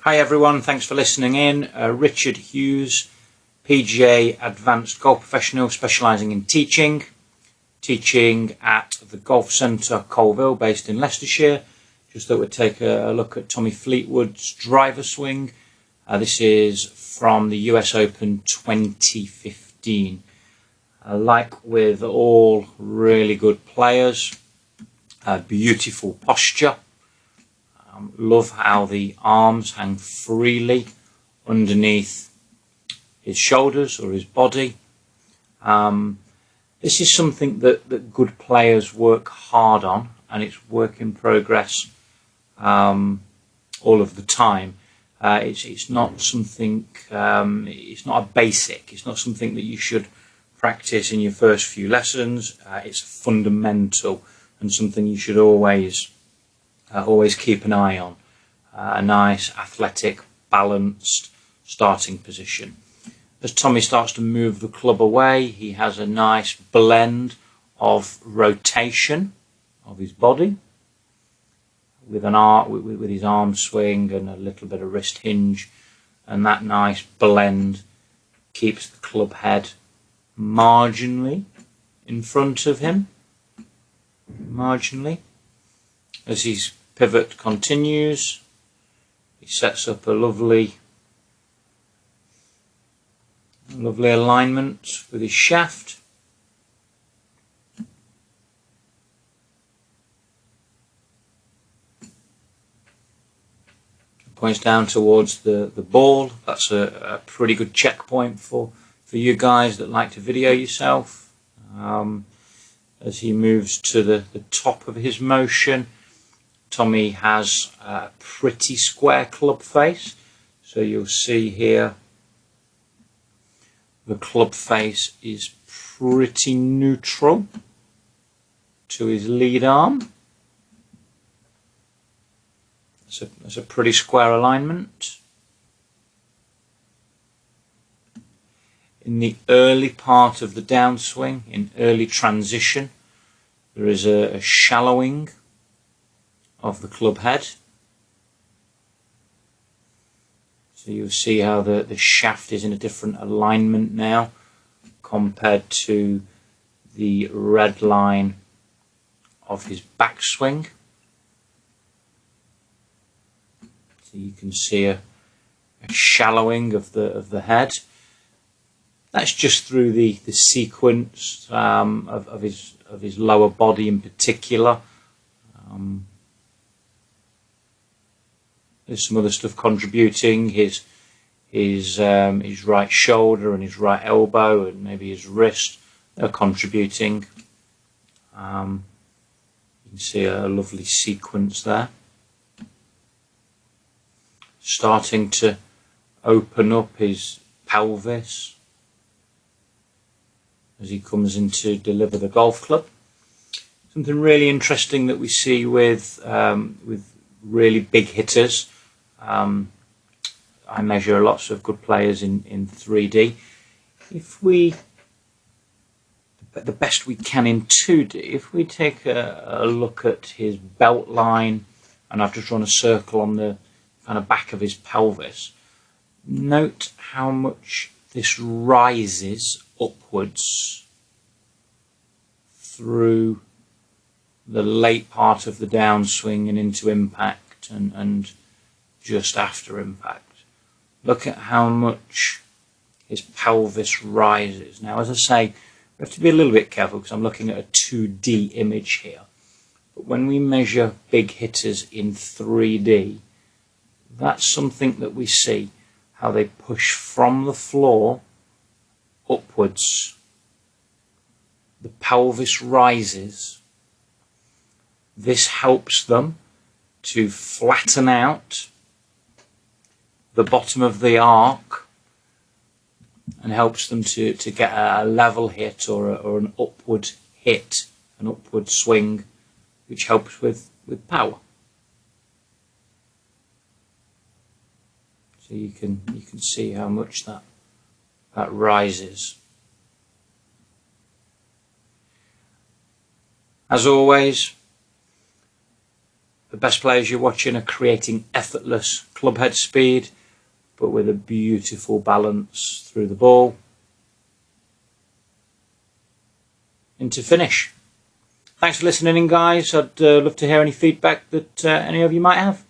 Hi everyone, thanks for listening in. Richard Hughes, PGA Advanced Golf Professional, specialising in teaching at the Golf Centre Colville, based in Leicestershire. Just thought we'd take a look at Tommy Fleetwood's driver swing. This is from the US Open 2015. Like with all really good players, beautiful posture. Love how the arms hang freely underneath his shoulders or his body. This is something that good players work hard on, and it's work in progress all of the time. It's not something, it's not a basic, it's not something that you should practice in your first few lessons. It's fundamental and something you should always keep an eye on. A nice, athletic, balanced starting position. As Tommy starts to move the club away, he has a nice blend of rotation of his body with his arm swing and a little bit of wrist hinge, and that nice blend keeps the club head marginally in front of him, marginally. As his pivot continues, he sets up a lovely alignment with his shaft. Points down towards the ball. That's a pretty good checkpoint for you guys that like to video yourself. As he moves to the top of his motion, Tommy has a pretty square club face. So you'll see here the club face is pretty neutral to his lead arm. That's a pretty square alignment. In the early part of the downswing, in early transition, there is a shallowing of the club head. So you'll see how the shaft is in a different alignment now compared to the red line of his backswing. So you can see a shallowing of the head. That's just through the sequence of his lower body in particular. There's some other stuff contributing. His right shoulder and his right elbow and maybe his wrist are contributing. You can see a lovely sequence there. Starting to open up his pelvis as he comes in to deliver the golf club. Something really interesting that we see with really big hitters. I measure lots of good players in 3D. If we, the best we can in 2D, if we take a look at his belt line, and I've just drawn a circle on the kind of back of his pelvis, note how much this rises upwards through the late part of the downswing and into impact and just after impact. Look at how much his pelvis rises. Now, as I say, we have to be a little bit careful because I'm looking at a 2D image here. But when we measure big hitters in 3D, that's something that we see, how they push from the floor upwards. The pelvis rises. This helps them to flatten out the bottom of the arc and helps them to get a level hit or an upward hit, an upward swing, which helps with power. So you can see how much that rises. As always, The best players you're watching are creating effortless club head speed, but with a beautiful balance through the ball into finish. Thanks for listening in, guys. I'd love to hear any feedback that any of you might have.